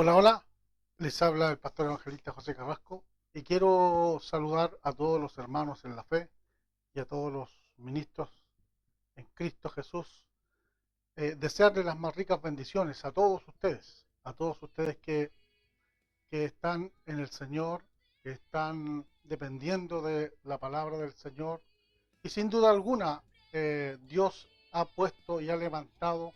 Hola, hola, les habla el pastor evangelista José Carrasco y quiero saludar a todos los hermanos en la fe y a todos los ministros en Cristo Jesús. Desearles las más ricas bendiciones a todos ustedes que están en el Señor, que están dependiendo de la palabra del Señor. Y sin duda alguna, Dios ha puesto y ha levantado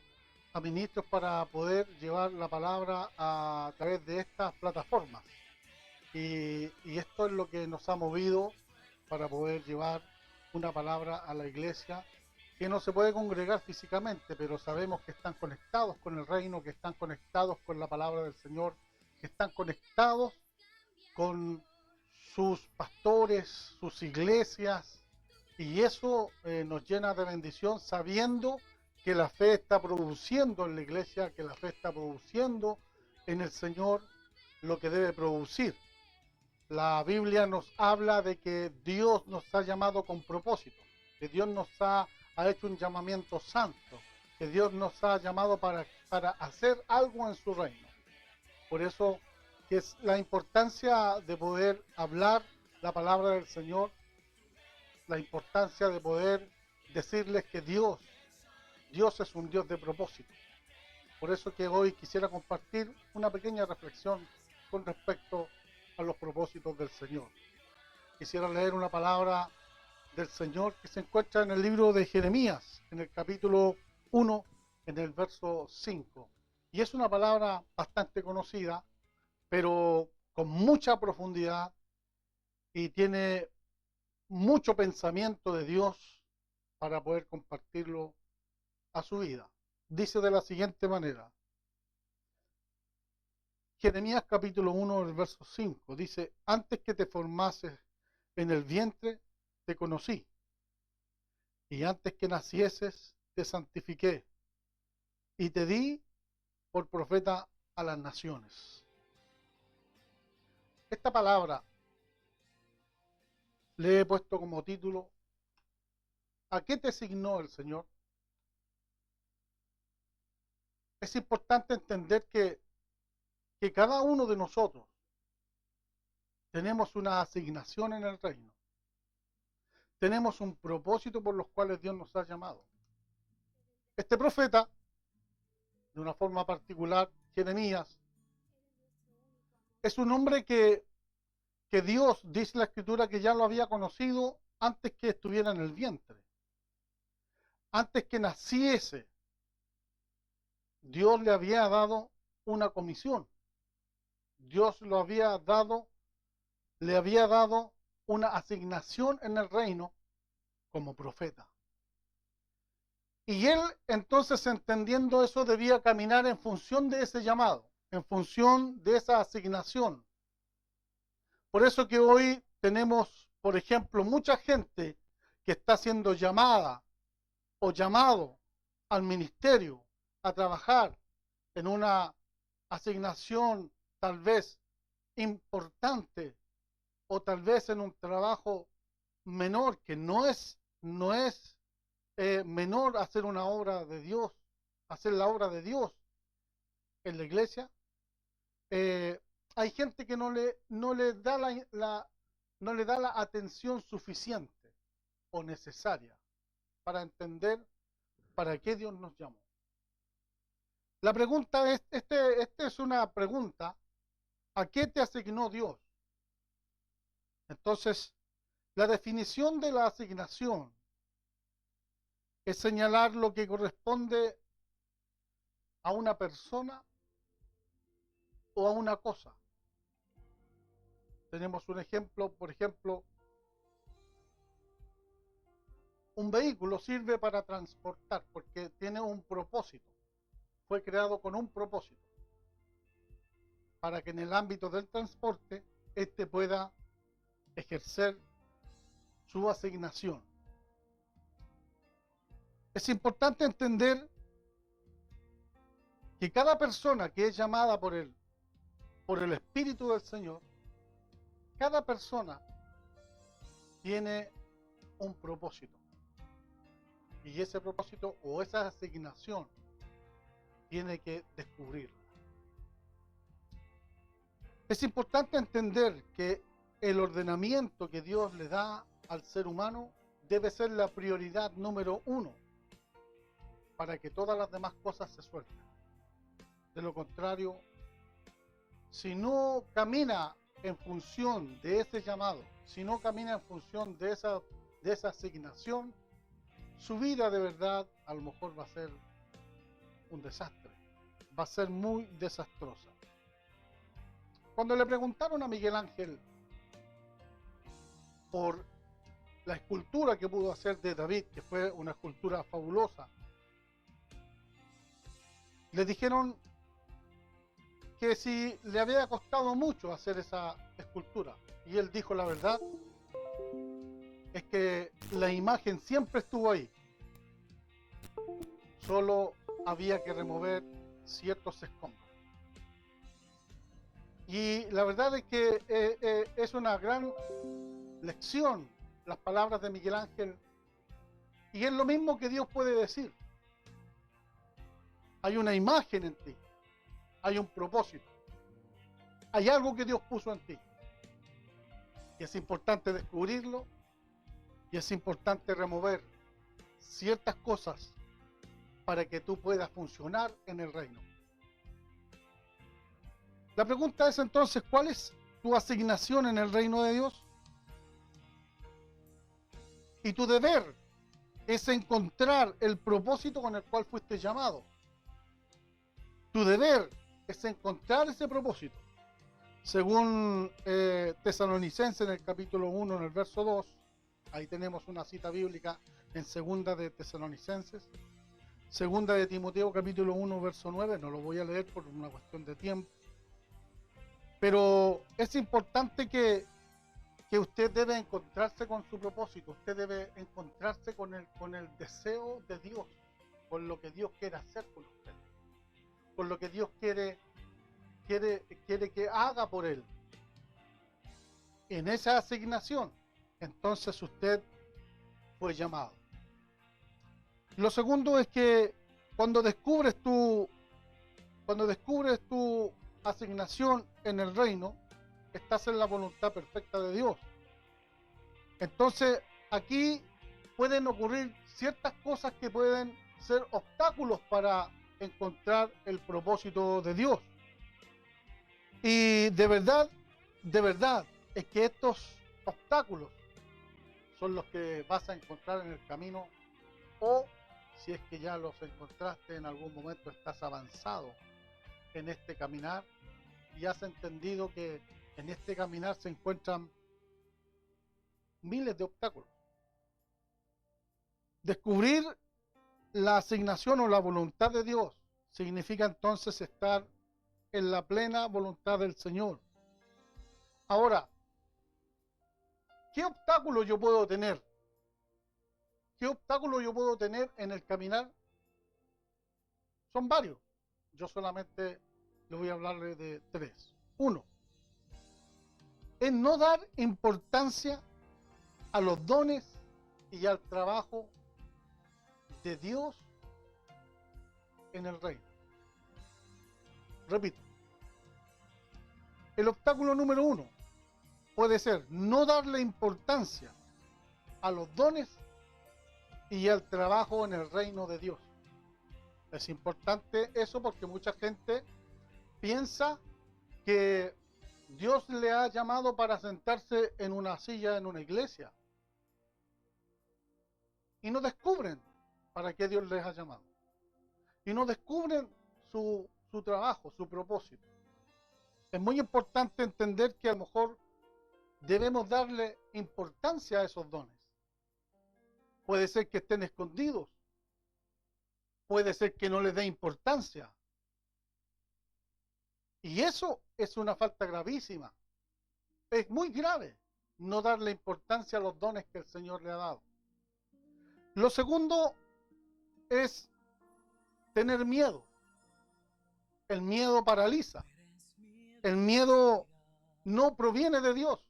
a ministros para poder llevar la palabra a través de estas plataformas. Y esto es lo que nos ha movido para poder llevar una palabra a la iglesia que no se puede congregar físicamente, pero sabemos que están conectados con el reino, que están conectados con la palabra del Señor, que están conectados con sus pastores, sus iglesias, y eso nos llena de bendición sabiendo que la fe está produciendo en la iglesia, que la fe está produciendo en el Señor lo que debe producir. La Biblia nos habla de que Dios nos ha llamado con propósito, que Dios ha hecho un llamamiento santo, que Dios nos ha llamado para hacer algo en su reino. Por eso que es la importancia de poder hablar la palabra del Señor, la importancia de poder decirles que Dios es un Dios de propósito. Por eso que hoy quisiera compartir una pequeña reflexión con respecto a los propósitos del Señor. Quisiera leer una palabra del Señor que se encuentra en el libro de Jeremías, en el capítulo 1, en el verso 5. Y es una palabra bastante conocida, pero con mucha profundidad y tiene mucho pensamiento de Dios para poder compartirlo a su vida. Dice de la siguiente manera, Jeremías capítulo 1, el verso 5, dice, antes que te formases en el vientre, te conocí, y antes que nacieses, te santifiqué, y te di por profeta a las naciones. Esta palabra le he puesto como título, ¿a qué te signó el Señor? Es importante entender que cada uno de nosotros tenemos una asignación en el reino. Tenemos un propósito por los cuales Dios nos ha llamado. Este profeta, de una forma particular, Jeremías, es un hombre que Dios, dice la Escritura, que ya lo había conocido antes que estuviera en el vientre. Antes que naciese, Dios le había dado una comisión. Dios le había dado una asignación en el reino como profeta. Y él entonces, entendiendo eso, debía caminar en función de ese llamado, en función de esa asignación. Por eso que hoy tenemos, por ejemplo, mucha gente que está siendo llamada o llamado al ministerio a trabajar en una asignación tal vez importante o tal vez en un trabajo menor, que no es menor hacer una obra de Dios, hacer la obra de Dios en la iglesia. eh, Hay gente que no le da la atención suficiente o necesaria para entender para qué Dios nos llamó. La pregunta es, esta es una pregunta, ¿a qué te asignó Dios? Entonces, la definición de la asignación es señalar lo que corresponde a una persona o a una cosa. Tenemos un ejemplo, por ejemplo, un vehículo sirve para transportar porque tiene un propósito, fue creado con un propósito, para que en el ámbito del transporte éste pueda ejercer su asignación. Es importante entender que cada persona que es llamada por el Espíritu del Señor, cada persona tiene un propósito. Y ese propósito o esa asignación tiene que descubrirla. Es importante entender que el ordenamiento que Dios le da al ser humano debe ser la prioridad número uno para que todas las demás cosas se suelten. De lo contrario, si no camina en función de ese llamado, si no camina en función de esa asignación, su vida de verdad a lo mejor va a ser un desastre, va a ser muy desastrosa. Cuando le preguntaron a Miguel Ángel por la escultura que pudo hacer de David, que fue una escultura fabulosa, le dijeron que si le había costado mucho hacer esa escultura, y él dijo: la verdad es que la imagen siempre estuvo ahí, solo había que remover ciertos escombros. Y la verdad es que es una gran lección las palabras de Miguel Ángel, y es lo mismo que Dios puede decir. Hay una imagen en ti, hay un propósito, hay algo que Dios puso en ti, y es importante descubrirlo, y es importante remover ciertas cosas para que tú puedas funcionar en el reino. La pregunta es entonces, ¿cuál es tu asignación en el reino de Dios? Y tu deber es encontrar el propósito con el cual fuiste llamado. Tu deber es encontrar ese propósito. Según Tesalonicenses, en el capítulo 1, en el verso 2, ahí tenemos una cita bíblica en segunda de Tesalonicenses. Segunda de Timoteo, capítulo 1, verso 9, no lo voy a leer por una cuestión de tiempo. Pero es importante que usted debe encontrarse con su propósito, usted debe encontrarse con el deseo de Dios, con lo que Dios quiere hacer con usted, con lo que Dios quiere que haga por él. En esa asignación, entonces usted fue llamado. Lo segundo es que cuando descubres tu asignación en el reino, estás en la voluntad perfecta de Dios. Entonces, aquí pueden ocurrir ciertas cosas que pueden ser obstáculos para encontrar el propósito de Dios. Y de verdad, es que estos obstáculos son los que vas a encontrar en el camino, o si es que ya los encontraste en algún momento, estás avanzado en este caminar y has entendido que en este caminar se encuentran miles de obstáculos. Descubrir la asignación o la voluntad de Dios significa entonces estar en la plena voluntad del Señor. Ahora, ¿qué obstáculo yo puedo tener? ¿Qué obstáculo yo puedo tener en el caminar? Son varios. Yo solamente le voy a hablarle de 3. 1. Es no dar importancia a los dones y al trabajo de Dios en el reino. Repito, el obstáculo número 1 puede ser no darle importancia a los dones y al trabajo en el reino de Dios. Es importante eso porque mucha gente piensa que Dios le ha llamado para sentarse en una silla en una iglesia y no descubren para qué Dios les ha llamado y no descubren su trabajo, su propósito. Es muy importante entender que a lo mejor debemos darle importancia a esos dones. Puede ser que estén escondidos, puede ser que no les dé importancia, y eso es una falta gravísima. Es muy grave no darle importancia a los dones que el Señor le ha dado. Lo segundo es tener miedo. El miedo paraliza. El miedo no proviene de Dios.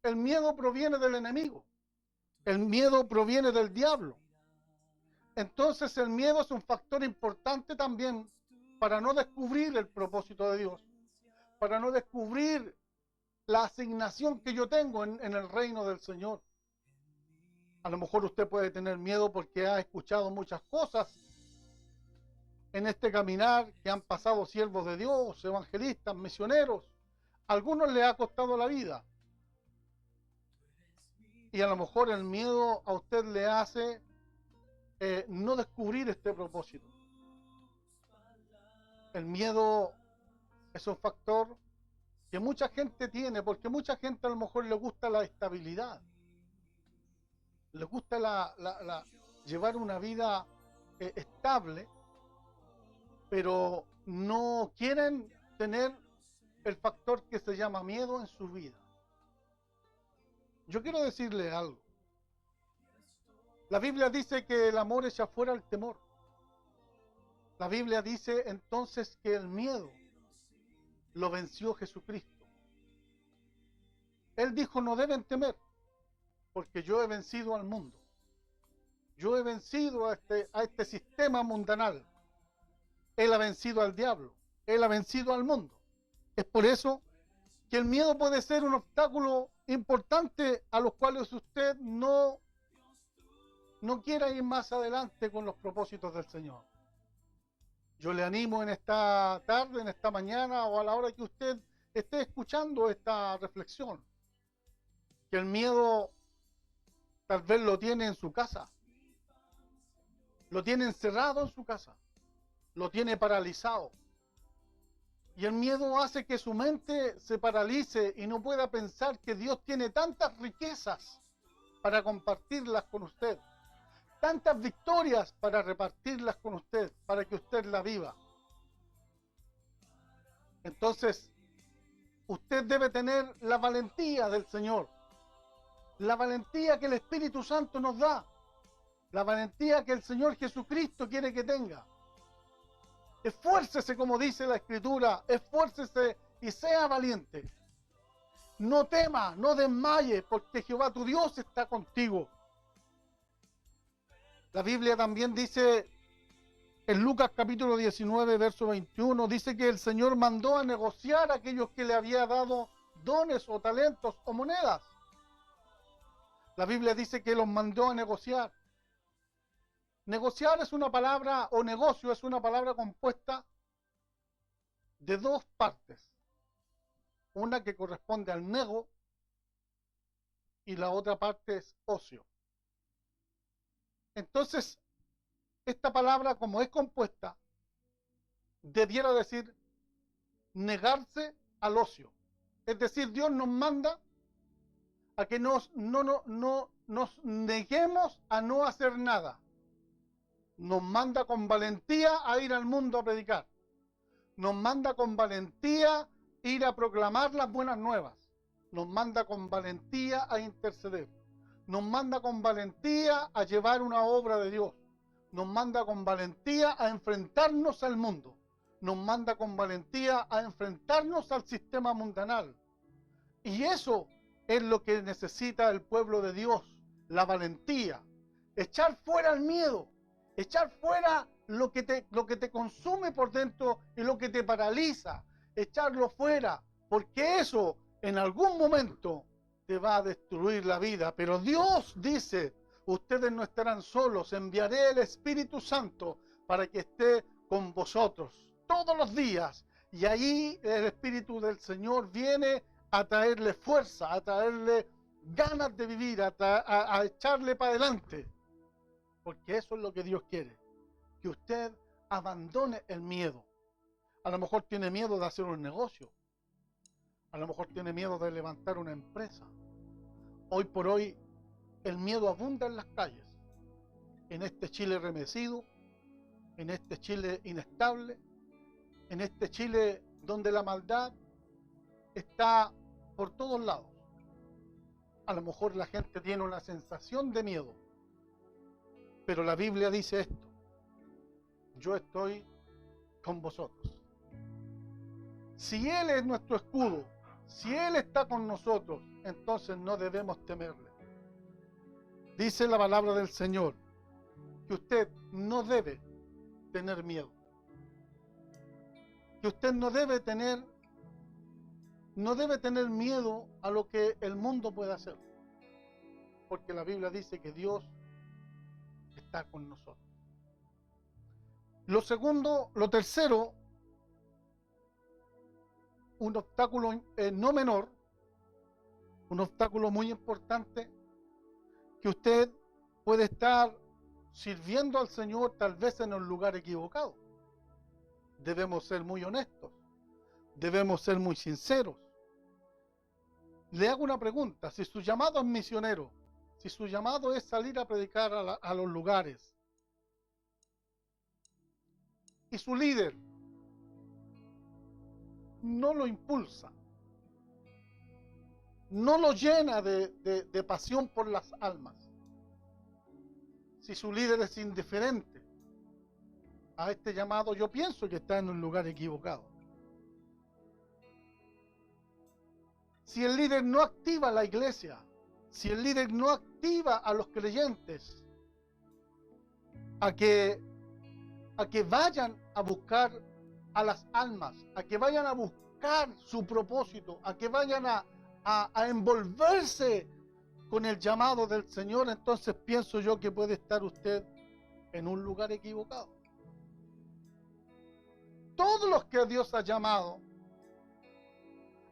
El miedo proviene del enemigo. El miedo proviene del diablo. Entonces el miedo es un factor importante también para no descubrir el propósito de Dios, para no descubrir la asignación que yo tengo en el reino del Señor. A lo mejor usted puede tener miedo porque ha escuchado muchas cosas en este caminar que han pasado siervos de Dios, evangelistas, misioneros. A algunos les ha costado la vida. Y a lo mejor el miedo a usted le hace no descubrir este propósito. El miedo es un factor que mucha gente tiene, porque mucha gente a lo mejor le gusta la estabilidad. Les gusta llevar una vida estable, pero no quieren tener el factor que se llama miedo en su vida. Yo quiero decirle algo. La Biblia dice que el amor echa fuera el temor. La Biblia dice entonces que el miedo lo venció Jesucristo. Él dijo, no deben temer, porque yo he vencido al mundo. Yo he vencido a este sistema mundanal. Él ha vencido al diablo. Él ha vencido al mundo. Es por eso que el miedo puede ser un obstáculo importante a los cuales usted no quiera ir más adelante con los propósitos del Señor. Yo le animo en esta tarde, en esta mañana o a la hora que usted esté escuchando esta reflexión, que el miedo tal vez lo tiene en su casa, lo tiene encerrado en su casa, lo tiene paralizado. Y el miedo hace que su mente se paralice y no pueda pensar que Dios tiene tantas riquezas para compartirlas con usted, tantas victorias para repartirlas con usted, para que usted la viva. Entonces, usted debe tener la valentía del Señor, la valentía que el Espíritu Santo nos da, la valentía que el Señor Jesucristo quiere que tenga. Esfuércese, como dice la Escritura, esfuércese y sea valiente. No tema, no desmaye, porque Jehová tu Dios está contigo. La Biblia también dice, en Lucas capítulo 19, verso 21, dice que el Señor mandó a negociar a aquellos que le había dado dones o talentos o monedas. La Biblia dice que los mandó a negociar. Negociar es una palabra, o negocio es una palabra compuesta de dos partes. Una que corresponde al nego y la otra parte es ocio. Entonces, esta palabra, como es compuesta, debiera decir negarse al ocio. Es decir, Dios nos manda a que nos neguemos a no hacer nada. Nos manda con valentía a ir al mundo a predicar. Nos manda con valentía a ir a proclamar las buenas nuevas. Nos manda con valentía a interceder. Nos manda con valentía a llevar una obra de Dios. Nos manda con valentía a enfrentarnos al mundo. Nos manda con valentía a enfrentarnos al sistema mundanal. Y eso es lo que necesita el pueblo de Dios, la valentía. Echar fuera el miedo. Echar fuera lo que te consume por dentro y lo que te paraliza. Echarlo fuera, porque eso en algún momento te va a destruir la vida. Pero Dios dice, ustedes no estarán solos, enviaré el Espíritu Santo para que esté con vosotros todos los días. Y ahí el Espíritu del Señor viene a traerle fuerza, a traerle ganas de vivir, a echarle para adelante. Porque eso es lo que Dios quiere, que usted abandone el miedo. A lo mejor tiene miedo de hacer un negocio, a lo mejor tiene miedo de levantar una empresa. Hoy por hoy el miedo abunda en las calles, en este Chile remecido, en este Chile inestable, en este Chile donde la maldad está por todos lados. A lo mejor la gente tiene una sensación de miedo, pero la Biblia dice esto: yo estoy con vosotros. Si Él es nuestro escudo, si Él está con nosotros, entonces no debemos temerle. Dice la palabra del Señor que usted no debe tener miedo, que usted no debe tener no debe tener miedo a lo que el mundo puede hacer, porque la Biblia dice que Dios está con nosotros. Lo tercero, un obstáculo no menor, un obstáculo muy importante, que usted puede estar sirviendo al Señor tal vez en un lugar equivocado. Debemos ser muy honestos, debemos ser muy sinceros. Le hago una pregunta: si su llamado es misionero, si su llamado es salir a predicar a los lugares, y su líder no lo impulsa, no lo llena de pasión por las almas, si su líder es indiferente a este llamado, yo pienso que está en un lugar equivocado. Si el líder no activa la iglesia, si el líder no activa a los creyentes a que vayan a buscar a las almas, a que vayan a buscar su propósito, a que vayan a envolverse con el llamado del Señor, entonces pienso yo que puede estar usted en un lugar equivocado. Todos los que Dios ha llamado,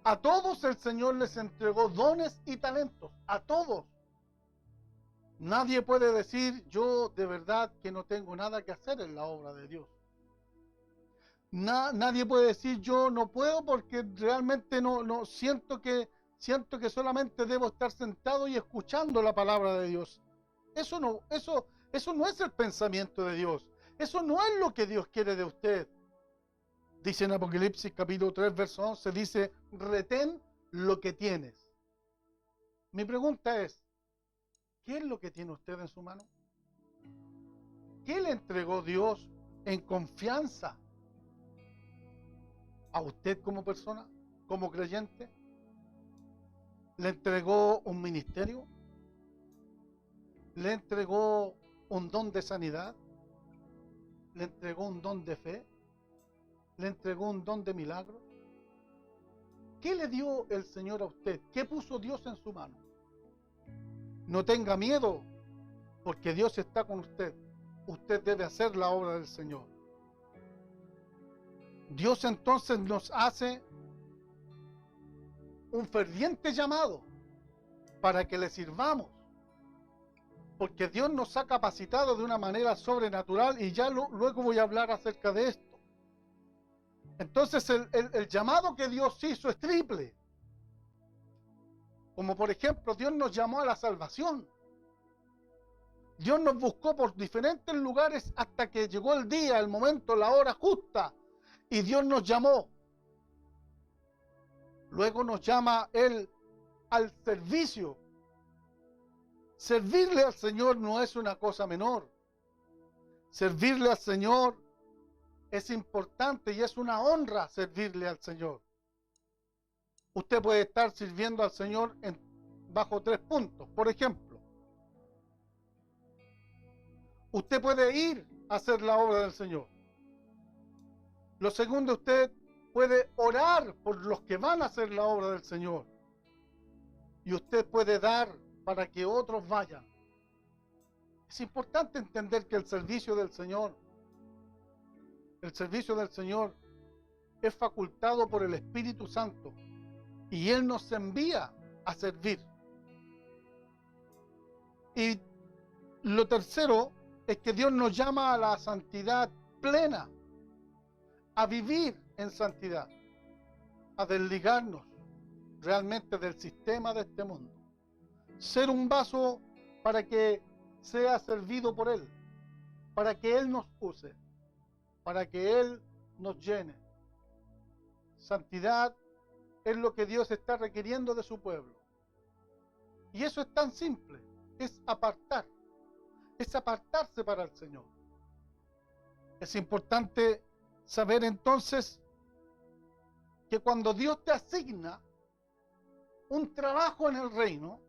a todos el Señor les entregó dones y talentos, a todos. Nadie puede decir: yo de verdad que no tengo nada que hacer en la obra de Dios. Nadie puede decir: yo no puedo porque realmente no siento que solamente debo estar sentado y escuchando la palabra de Dios. Eso no es el pensamiento de Dios. Eso no es lo que Dios quiere de usted. Dice en Apocalipsis capítulo 3, verso 11, dice: retén lo que tienes. Mi pregunta es: ¿qué es lo que tiene usted en su mano? ¿Qué le entregó Dios en confianza a usted como persona, como creyente? ¿Le entregó un ministerio? ¿Le entregó un don de sanidad? ¿Le entregó un don de fe? ¿Le entregó un don de milagro? ¿Qué le dio el Señor a usted? ¿Qué puso Dios en su mano? No tenga miedo, porque Dios está con usted. Usted debe hacer la obra del Señor. Dios entonces nos hace un ferviente llamado para que le sirvamos, porque Dios nos ha capacitado de una manera sobrenatural, y ya luego voy a hablar acerca de esto. Entonces el llamado que Dios hizo es triple. Como por ejemplo, Dios nos llamó a la salvación. Dios nos buscó por diferentes lugares hasta que llegó el día, el momento, la hora justa, y Dios nos llamó. Luego nos llama Él al servicio. Servirle al Señor no es una cosa menor. Servirle al Señor es importante y es una honra servirle al Señor. Usted puede estar sirviendo al Señor bajo 3 puntos. Por ejemplo, usted puede ir a hacer la obra del Señor. Lo segundo, usted puede orar por los que van a hacer la obra del Señor. Y usted puede dar para que otros vayan. Es importante entender que el servicio del Señor es facultado por el Espíritu Santo, y Él nos envía a servir. Y lo tercero es que Dios nos llama a la santidad plena, a vivir en santidad, a desligarnos realmente del sistema de este mundo, ser un vaso para que sea servido por Él, para que Él nos use, para que Él nos llene. Santidad es lo que Dios está requiriendo de su pueblo. Y eso es tan simple, es apartarse para el Señor. Es importante saber entonces que cuando Dios te asigna un trabajo en el reino,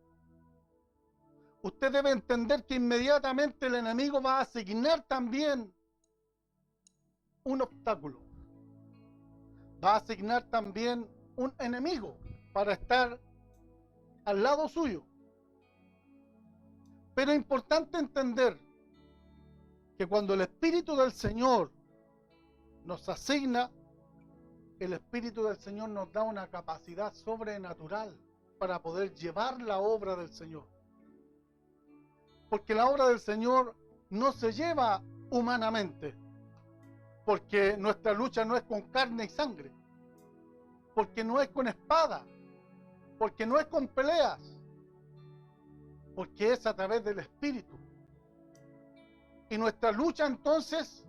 usted debe entender que inmediatamente el enemigo va a asignar también un obstáculo. Va a asignar también un enemigo para estar al lado suyo. Pero es importante entender que cuando el Espíritu del Señor nos asigna, el Espíritu del Señor nos da una capacidad sobrenatural para poder llevar la obra del Señor. Porque la obra del Señor no se lleva humanamente, porque nuestra lucha no es con carne y sangre, porque no es con espada, porque no es con peleas, porque es a través del Espíritu. Y nuestra lucha entonces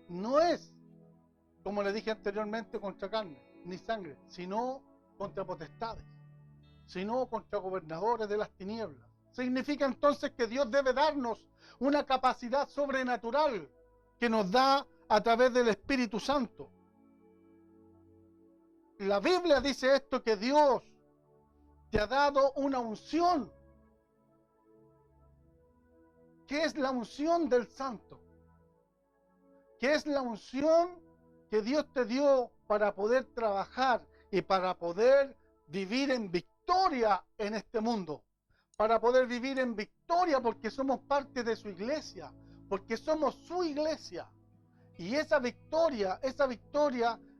no es, como le dije anteriormente, contra carne ni sangre, sino contra potestades, sino contra gobernadores de las tinieblas. Significa entonces que Dios debe darnos una capacidad sobrenatural que nos da a través del Espíritu Santo. La Biblia dice esto, que Dios te ha dado una unción. ¿Qué es la unción del Santo? ¿Qué es la unción que Dios te dio para poder trabajar y para poder vivir en victoria en este mundo? Para poder vivir en victoria porque somos parte de su iglesia, porque somos su iglesia. Y esa victoria,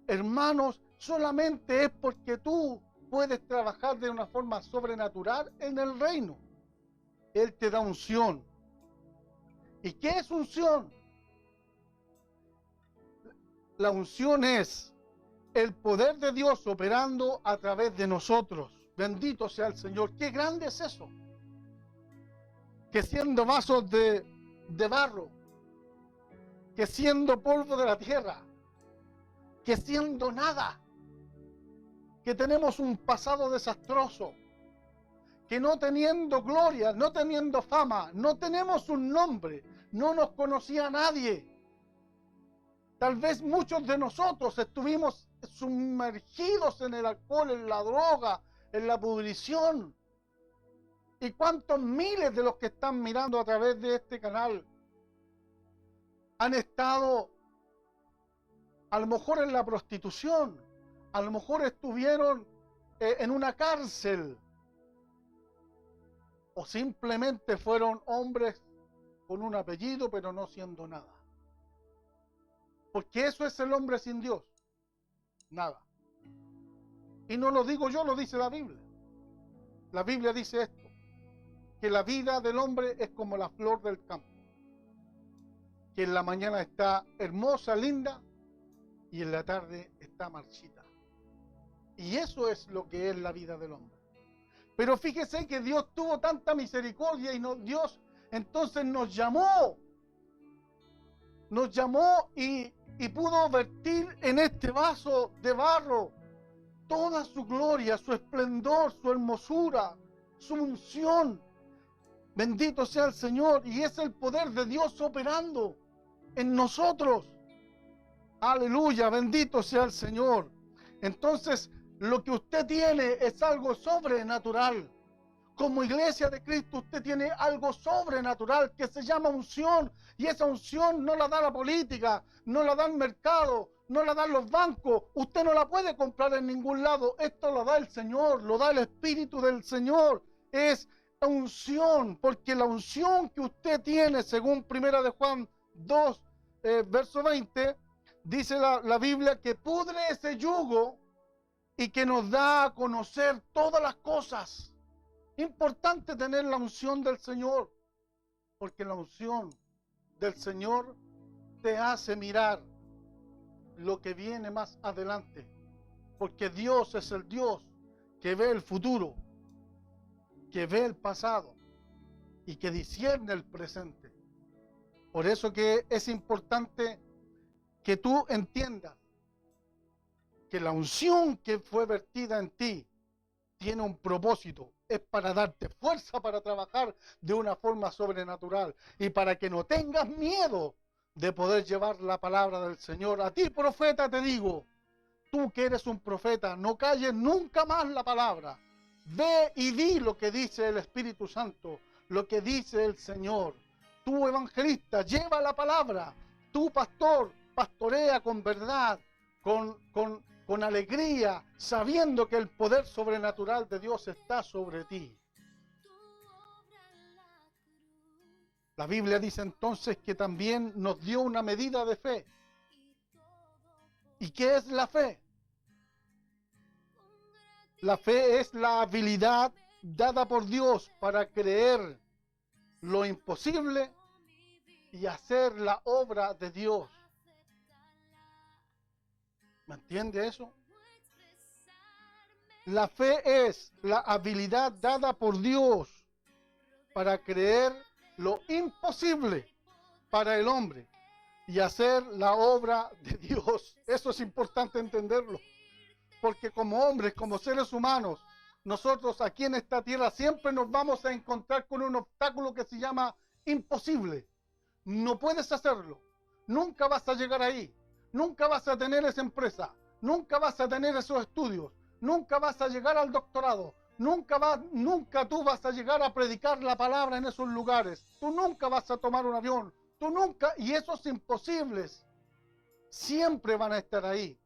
hermanos, solamente es porque tú puedes trabajar de una forma sobrenatural en el reino. Él te da unción. ¿Y qué es unción? La unción es el poder de Dios operando a través de nosotros. Bendito sea el Señor. ¡Qué grande es eso! Que siendo vasos de barro, que siendo polvo de la tierra, que siendo nada, que tenemos un pasado desastroso, que no teniendo gloria, no teniendo fama, no tenemos un nombre, no nos conocía nadie. Tal vez muchos de nosotros estuvimos sumergidos en el alcohol, en la droga, en la pudrición. ¿Y cuántos miles de los que están mirando a través de este canal han estado a lo mejor en la prostitución, a lo mejor estuvieron en una cárcel, o simplemente fueron hombres con un apellido pero no siendo nada? Porque eso es el hombre sin Dios, nada. Y no lo digo yo, lo dice la Biblia. La Biblia dice esto, que la vida del hombre es como la flor del campo, que en la mañana está hermosa, linda, y en la tarde está marchita. Y eso es lo que es la vida del hombre. Pero fíjese que Dios tuvo tanta misericordia y Dios entonces nos llamó y pudo vertir en este vaso de barro toda su gloria, su esplendor, su hermosura, su unción. Bendito sea el Señor, y es el poder de Dios operando en nosotros. Aleluya, bendito sea el Señor. Entonces, lo que usted tiene es algo sobrenatural. Como iglesia de Cristo, usted tiene algo sobrenatural que se llama unción. Y esa unción no la da la política, no la da el mercado, no la dan los bancos. Usted no la puede comprar en ningún lado. Esto lo da el Señor, lo da el Espíritu del Señor. Es unción, porque la unción que usted tiene, según 1 de Juan 2, verso 20, dice la Biblia que pudre ese yugo y que nos da a conocer todas las cosas. Importante tener la unción del Señor, porque la unción del Señor te hace mirar lo que viene más adelante, porque Dios es el Dios que ve el futuro, que ve el pasado y que discierne el presente. Por eso que es importante que tú entiendas que la unción que fue vertida en ti tiene un propósito, es para darte fuerza para trabajar de una forma sobrenatural y para que no tengas miedo de poder llevar la palabra del Señor. A ti, profeta, te digo, tú que eres un profeta, no calles nunca más la palabra. Ve y di lo que dice el Espíritu Santo, lo que dice el Señor. Tú, evangelista, lleva la palabra. Tú, pastor, pastorea con verdad, con con alegría, sabiendo que el poder sobrenatural de Dios está sobre ti. La Biblia dice entonces que también nos dio una medida de fe. ¿Y qué es la fe? La fe es la habilidad dada por Dios para creer lo imposible y hacer la obra de Dios. ¿Me entiende eso? La fe es la habilidad dada por Dios para creer lo imposible para el hombre y hacer la obra de Dios. Eso es importante entenderlo, porque como hombres, como seres humanos, nosotros aquí en esta tierra siempre nos vamos a encontrar con un obstáculo que se llama imposible. No puedes hacerlo, nunca vas a llegar ahí, nunca vas a tener esa empresa, nunca vas a tener esos estudios, nunca vas a llegar al doctorado, nunca tú vas a llegar a predicar la palabra en esos lugares, tú nunca vas a tomar un avión, tú nunca, y esos imposibles siempre van a estar ahí.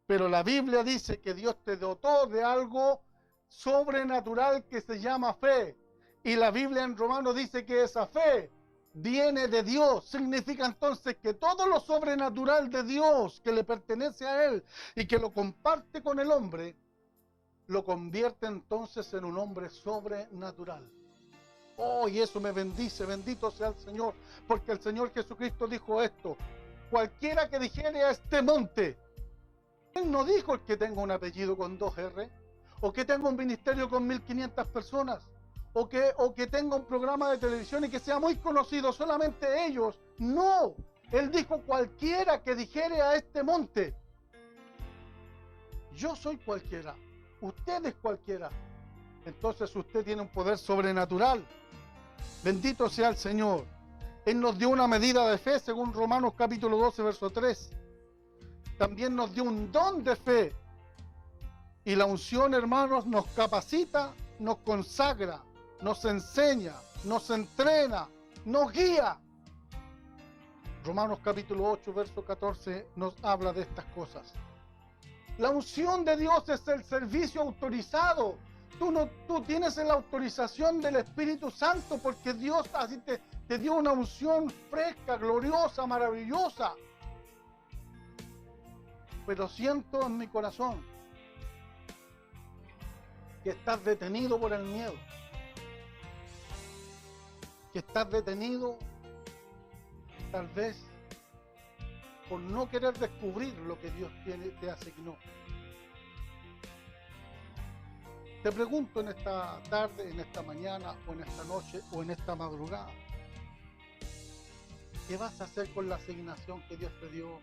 Pero la Biblia dice que Dios te dotó de algo sobrenatural que se llama fe. Y la Biblia en Romanos dice que esa fe viene de Dios. Significa entonces que todo lo sobrenatural de Dios que le pertenece a Él y que lo comparte con el hombre, lo convierte entonces en un hombre sobrenatural. Oh, y eso me bendice, bendito sea el Señor, porque el Señor Jesucristo dijo esto: cualquiera que dijere a este monte. Él no dijo el que tenga un apellido con 2 R, o que tenga un ministerio con 1500 personas, o que tenga un programa de televisión y que sea muy conocido, solamente ellos. No, Él dijo cualquiera que dijere a este monte. Yo soy cualquiera, usted es cualquiera. Entonces usted tiene un poder sobrenatural. Bendito sea el Señor. Él nos dio una medida de fe según Romanos capítulo 12, verso 3. También nos dio un don de fe. Y la unción, hermanos, nos capacita, nos consagra, nos enseña, nos entrena, nos guía. Romanos capítulo 8, verso 14 nos habla de estas cosas. La unción de Dios es el servicio autorizado. Tú tienes la autorización del Espíritu Santo porque Dios así te dio una unción fresca, gloriosa, maravillosa. Pero siento en mi corazón que estás detenido por el miedo, que estás detenido tal vez por no querer descubrir lo que Dios te asignó. Te pregunto en esta tarde, en esta mañana, o en esta noche, o en esta madrugada, ¿qué vas a hacer con la asignación que Dios te dio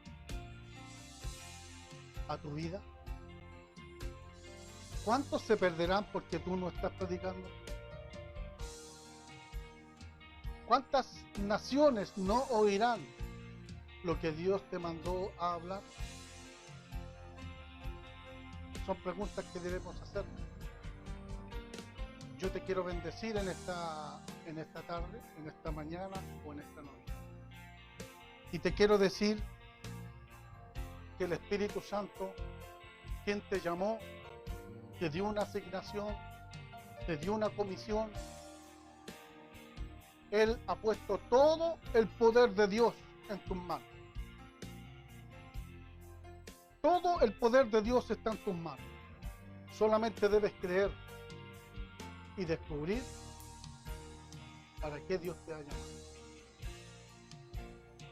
a tu vida? ¿Cuántos se perderán porque tú no estás predicando? ¿Cuántas naciones no oirán lo que Dios te mandó a hablar? Son preguntas que debemos hacernos. Yo te quiero bendecir en esta tarde, en esta mañana o en esta noche. Y te quiero decir que el Espíritu Santo, quien te llamó, te dio una asignación, te dio una comisión. Él ha puesto todo el poder de Dios en tus manos. Todo el poder de Dios está en tus manos. Solamente debes creer y descubrir para qué Dios te ha llamado.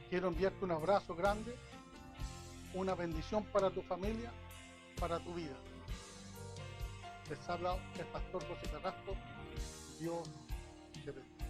Quiero enviarte un abrazo grande, una bendición para tu familia, para tu vida. Les habla el pastor José Carrasco. Dios te bendiga.